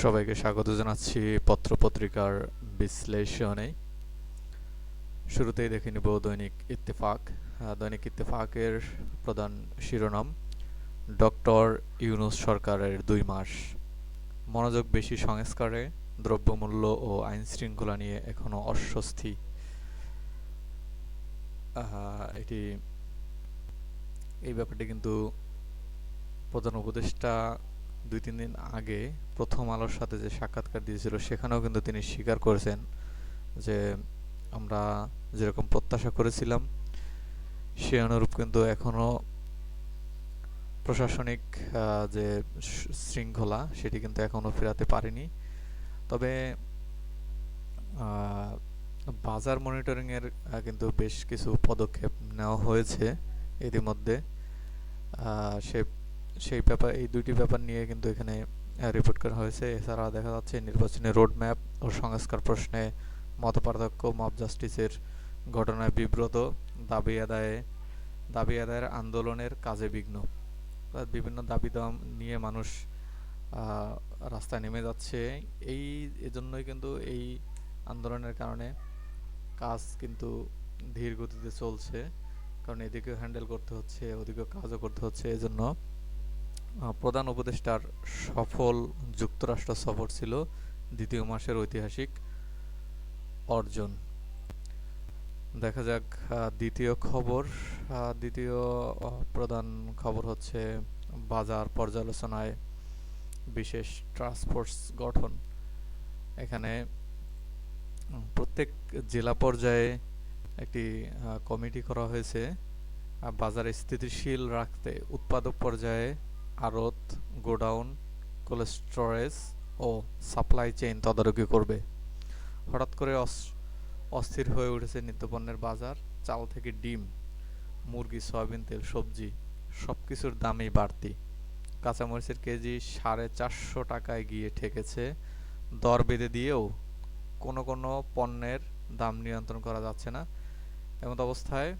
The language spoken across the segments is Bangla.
সবাইকে স্বাগত জানাচ্ছি পত্র-পত্রিকার বিশ্লেষণে। শুরুতেই দেখে নিব দৈনিক ইত্তেফাক। দৈনিক ইত্তেফাকের প্রধান শিরোনাম, ডক্টর ইউনূস সরকারের ২ মাস, মনোযোগ বেশি সংস্কারে, দ্রব্যমূল্য ও আইনশৃঙ্খলা নিয়ে এখনও অস্বস্তি। এই ব্যাপারটি কিন্তু প্রধান উপদেষ্টা ২-৩ দিন আগে প্রথম আলোর সাথে যে সাক্ষাৎকার দিয়েছিল সেখানেও কিন্তু তিনি স্বীকার করেছেন যে আমরা যেরকম প্রত্যাশা করেছিলাম সে অনুরূপ কিন্তু এখনও প্রশাসনিক যে শৃঙ্খলা সেটি কিন্তু এখনও ফেরাতে পারেনি। তবে বাজার মনিটরিংয়ের কিন্তু বেশ কিছু পদক্ষেপ নেওয়া হয়েছে ইতিমধ্যে। সেই ব্যাপার, এই দুইটি ব্যাপার নিয়ে কিন্তু এখানে রিপোর্ট করা হয়েছে। এছাড়া দেখা যাচ্ছে নির্বাচনী রোডম্যাপ ও সংস্কার প্রশ্নে মতপার্থক্য, মব জাস্টিসের ঘটনায় বিব্রত, দাবি আদায়ের আন্দোলনের কাজে বিঘ্ন। বিভিন্ন দাবি দাম নিয়ে মানুষ রাস্তায় নেমে যাচ্ছে। এজন্যই কিন্তু এই আন্দোলনের কারণে কাজ কিন্তু ধীর গতিতে চলছে, কারণ এদিকেও হ্যান্ডেল করতে হচ্ছে, ওদিকেও কাজও করতে হচ্ছে। এজন্য প্রধান উপদেষ্টার সফল যুক্তরাষ্ট্র সফর ছিল দ্বিতীয় মাসের ঐতিহাসিক অর্জন। দেখা যাক দ্বিতীয় প্রধান খবর হচ্ছে বাজার পর্যালোচনায় বিশেষ টাস্কফোর্স গঠন। এখানে প্রত্যেক জেলা পর্যায়ে একটি কমিটি করা হয়েছে বাজার স্থিতিশীল রাখতে। উৎপাদক পর্যায়ে আড়ত, গোডাউন, কোল্ড স্টোরেজ ও সাপ্লাই চেইন তদারকি করবে। হঠাৎ করে অস্থির হয়ে উঠেছে নিত্যপণ্যের বাজার। চাল থেকে ডিম, মুরগি, সয়াবিন তেল, সবজি সবকিছুর দামই বাড়তি। কাঁচামরিচের কেজি 450 টাকায় গিয়ে ঠেকেছে। দর বেঁধে দিয়েও কোনো পণ্যের দাম নিয়ন্ত্রণ করা যাচ্ছে না। এমত অবস্থায়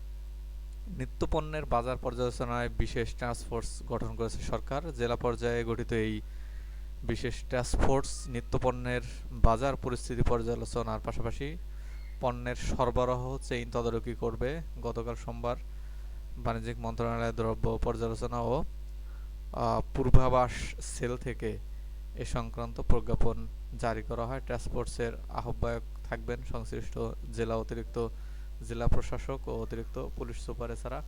নিত্যপণ্যের বাজার পর্যালোচনায় বিশেষ টাস্কফোর্স গঠন করেছে সরকার। জেলা পর্যায়ে গঠিত এই বিশেষ টাস্কফোর্স নিত্যপণ্যের বাজার পরিস্থিতি পর্যালোচনার পাশাপাশি পণ্যের সরবরাহ চেইন তদারকি করবে। গতকাল সোমবার বাণিজ্যিক মন্ত্রণালয়ের দ্রব্য পর্যালোচনা ও পূর্বাভাস সেল থেকে এ সংক্রান্ত প্রজ্ঞাপন জারি করা হয়। টাস্কফোর্সের আহ্বায়ক থাকবেন সংশ্লিষ্ট জেলা অতিরিক্ত জেলা প্রশাসক ও অতিরিক্ত পুলিশ সুপার। এছাড়া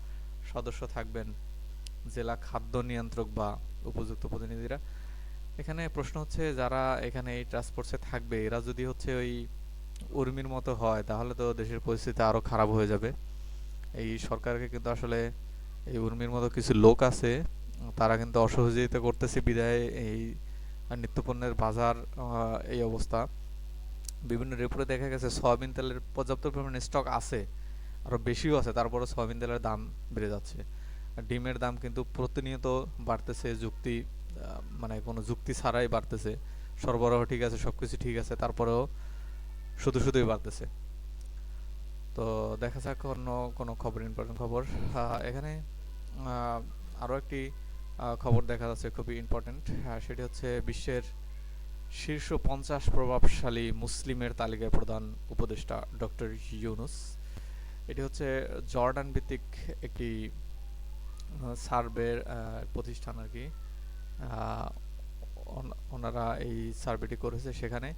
সদস্য থাকবেন জেলা খাদ্য নিয়ন্ত্রক বা উপযুক্ত প্রতিনিধিরা। এখানে প্রশ্ন হচ্ছে, যারা এখানে এই টাস্কফোর্সে থাকবে এরা যদি হচ্ছে ওই উর্মির মতো হয় তাহলে তো দেশের পরিস্থিতি আরও খারাপ হয়ে যাবে। এই সরকারকে কিন্তু আসলে এই উর্মির মতো কিছু লোক আছে, তারা কিন্তু অসহযোগিতা করতেছে বিধায় এই নিত্যপণ্যের বাজার এই অবস্থা। বিভিন্ন রিপোর্টে দেখা গেছে সয়াবিন তেলের পর্যাপ্ত পরিমাণে স্টক আছে, আরও বেশিও আছে, তারপরে সয়াবিন তেলের দাম বেড়ে যাচ্ছে। ডিমের দাম কিন্তু প্রতিনিয়ত বাড়তেছে, মানে কোনো যুক্তি ছাড়াই বাড়তেছে। সরবরাহ ঠিক আছে, সব কিছু ঠিক আছে, তারপরেও শুধুই বাড়তেছে। তো দেখা যাক অন্য কোনো খবর, ইম্পর্টেন্ট খবর। এখানে আরও একটি খবর দেখা যাচ্ছে খুবই ইম্পর্টেন্ট। সেটি হচ্ছে বিশ্বের শীর্ষ 50 প্রভাবশালী মুসলিমের তালিকায় প্রধান উপদেষ্টা ডক্টর ইউনূস। এটি হচ্ছে জর্ডান ভিত্তিক একটি সার্ভের প্রতিষ্ঠান আর কি। ওনারা এই সার্ভেটি করেছে। সেখানে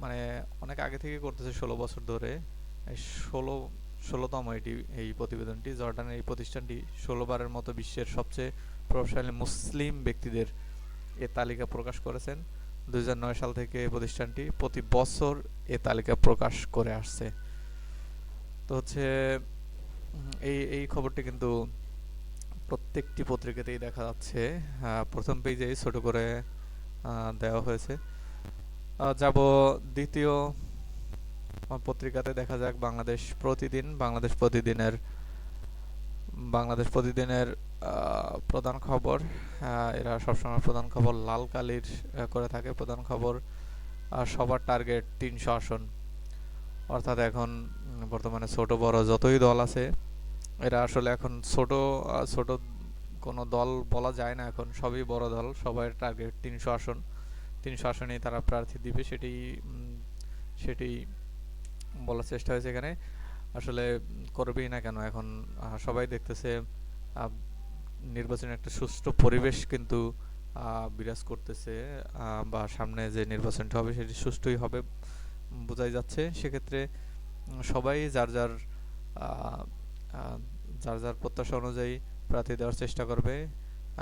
মানে অনেক আগে থেকে করতেছে, 16 বছর ধরে। 16তম এই প্রতিবেদনটি। জর্ডানের এই প্রতিষ্ঠানটি 16 বারের মতো বিশ্বের সবচেয়ে প্রভাবশালী মুসলিম ব্যক্তিদের এ তালিকা প্রকাশ করেছেন। 2009 সাল থেকে প্রতিষ্ঠানটি প্রতি বছর এ তালিকা প্রকাশ করে আসছে। তো হচ্ছে এই খবরটি কিন্তু প্রত্যেকটি পত্রিকাতেই দেখা যাচ্ছে। প্রথম পেজেই ছোট করে দেওয়া হয়েছে। যাব দ্বিতীয় পত্রিকাতে। দেখা যাক বাংলাদেশ প্রতিদিনের প্রধান খবর। এরা সবসময় প্রধান খবর লাল কালির করে থাকে। প্রধান খবর, সবার টার্গেট 300 আসন। অর্থাৎ এখন বর্তমানে ছোট বড় যতই দল আছে এরা আসলে এখন ছোট কোনো দল বলা যায় না এখন, সবই বড় দল, সবার টার্গেট 300 আসন। 300 আসনেই তারা প্রার্থী দিবে, সেটি বলার চেষ্টা হয়েছে এখানে। আসলে করবেই না কেন এখন, সবাই দেখতেছে নির্বাচনের একটা সুষ্ঠু পরিবেশ কিন্তু বিরাজ করতেছে, বা সামনে যে নির্বাচনটা হবে সেটি সুষ্ঠুই হবে বোঝাই যাচ্ছে। সেক্ষেত্রে সবাই যার যার আহ, আহ, যার যার প্রত্যাশা অনুযায়ী প্রার্থী দেওয়ার চেষ্টা করবে।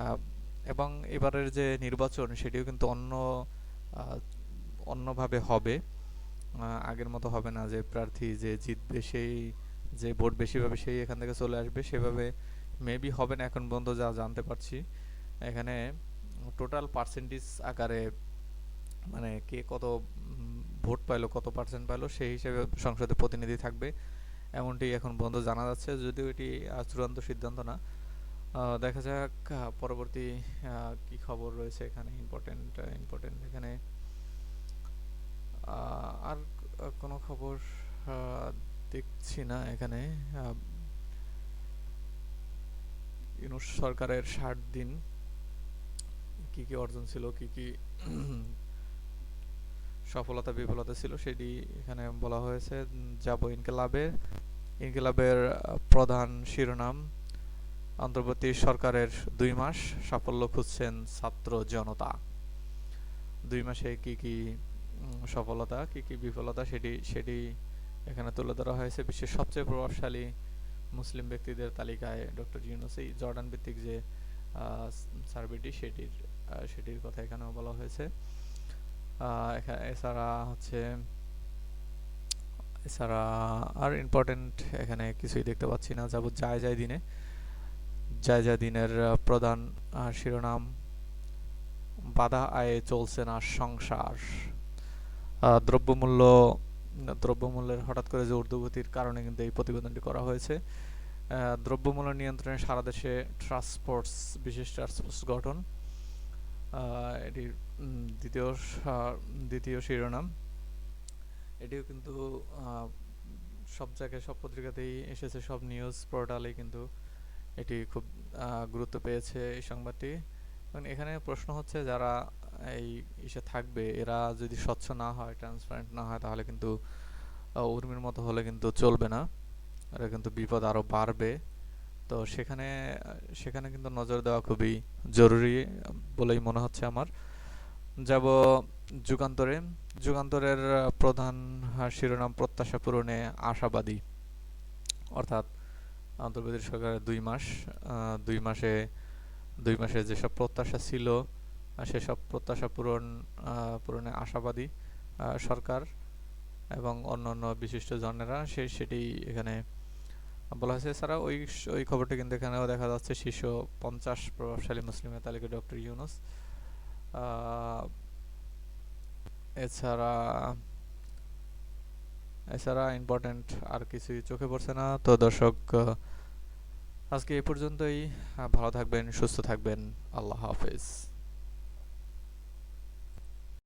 আহ, এবং এবারের যে নির্বাচন সেটিও কিন্তু আহ, অন্যভাবে হবে। আগের মতো হবে না যে প্রার্থী যে জিতবে সেই, যে ভোট বেশি পাবে সেই এখান থেকে চলে আসবে, সেভাবে মেবি হবে না এখন পর্যন্ত যা জানতে পারছি। এখানে টোটাল পার্সেন্টেজ আকারে, মানে কে কত ভোট পাইলো, কত পার্সেন্ট পাইলো, সেই হিসেবে সংসদে প্রতিনিধি থাকবে, এমনটি এখন পর্যন্ত জানা যাচ্ছে, যদিও এটি চূড়ান্ত সিদ্ধান্ত না। দেখা যাক পরবর্তী কি খবর রয়েছে এখানে, ইম্পর্টেন্ট ইম্পর্টেন্ট এখানে আর কোনো খবর দেখছি না এখানে। ইউনূস সরকারের 60 দিন কি কি অর্জন ছিল, কি কি সফলতা বিফলতা ছিল, সেটি এখানে বলা হয়েছে। যাব ইনকিলাবের প্রধান শিরোনাম, অন্তর্বর্তী সরকারের 2 মাস, সাফল্য খুঁজছেন ছাত্র জনতা। 2 মাসে কি কি সফলতা, কি কি বিফলতা, সেটি এখানে তুলে ধরা হয়েছে। বিশ্বের সবচেয়ে প্রভাবশালী মুসলিম ব্যক্তিদের তালিকায় ডক্টর ইউনূস, এই জর্ডান ভিত্তিক যে সার্ভেটি সেটির কথা এখানেও বলা হয়েছে। এছাড়া আর ইম্পর্টেন্ট এখানে কিছুই দেখতে পাচ্ছি না। যাব যায় দিনের প্রধান শিরোনাম, বাধা আয়ে চলছে না সংসার। দ্রব্যমূল্যের হঠাৎ করে যে ঊর্ধ্বগতির কারণে কিন্তু এই প্রতিবেদনটি করা হয়েছে। দ্রব্যমূল্য নিয়ন্ত্রণে সারা দেশে বিশেষ টাস্কফোর্স গঠন, এটির দ্বিতীয় শিরোনাম। এটিও কিন্তু সব জায়গায়, সব পত্রিকাতেই এসেছে, সব নিউজ পোর্টালেই কিন্তু এটি খুব গুরুত্ব পেয়েছে এই সংবাদটি। এখানে প্রশ্ন হচ্ছে, যারা এই ইসে থাকবে এরা যদি স্বচ্ছ না হয়, ট্রান্সপারেন্ট না হয়, তাহলে কিন্তু উর্মির মতো হলে কিন্তু চলবে না, এরা কিন্তু বিপদ আরো বাড়বে। তো সেখানে কিন্তু নজর দেওয়া খুবই জরুরি বলেই মনে হচ্ছে আমার। যাব যুগান্তরের প্রধান শিরোনাম, প্রত্যাশা পূরণে আশাবাদী। অর্থাৎ অন্তর্বর্তী সরকারের 2 মাস, 2 মাসে যেসব প্রত্যাশা ছিল সেসব প্রত্যাশা পূরণে আশাবাদী সরকার এবং অন্যান্য বিশিষ্ট জনেরা, সেটি এখানে বলা হয়েছে। এছাড়া ওই খবরটি কিন্তু এখানেও দেখা যাচ্ছে, শীর্ষ 50 প্রভাবশালী মুসলিমের তালিকায় ডক্টর ইউনূস। এছাড়া ইম্পর্টেন্ট আর কিছুই চোখে পড়ছে না। তো দর্শক, আজকে এই পর্যন্তই। ভালো থাকবেন, সুস্থ থাকবেন, আল্লাহ হাফেজ।